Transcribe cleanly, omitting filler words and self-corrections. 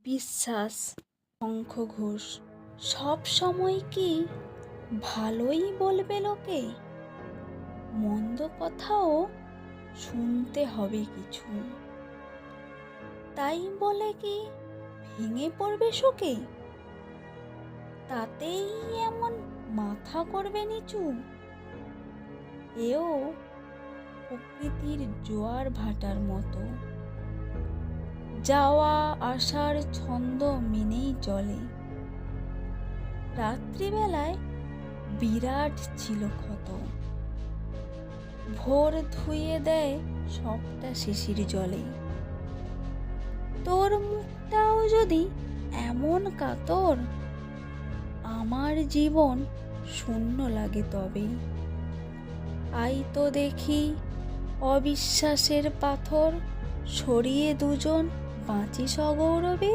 বিশ্বাস শঙ্খ ঘোষ সব সময় কি ভালোই বলবে লোকে? মন্দ কথাও শুনতে হবে কিছু, তাই বলে কি ভেঙে পড়বে শোকে? তাতেই এমন মাথা করবে নিচু? এও প্রকৃতির জোয়ার ভাটার মতো, যাওয়া আসার ছন্দ মেনেই চলে। রাত্রিবেলায় বিরাট ছিল ক্ষত, ভোর ধুয়ে দেয় সবটা শিশির জলে। তোর মুখটাও যদি এমন কাতর, আমার জীবন শূন্য লাগে তবে। আই তো দেখি অবিশ্বাসের পাথর সরিয়ে দুজন বাঁচি সগৌরবে।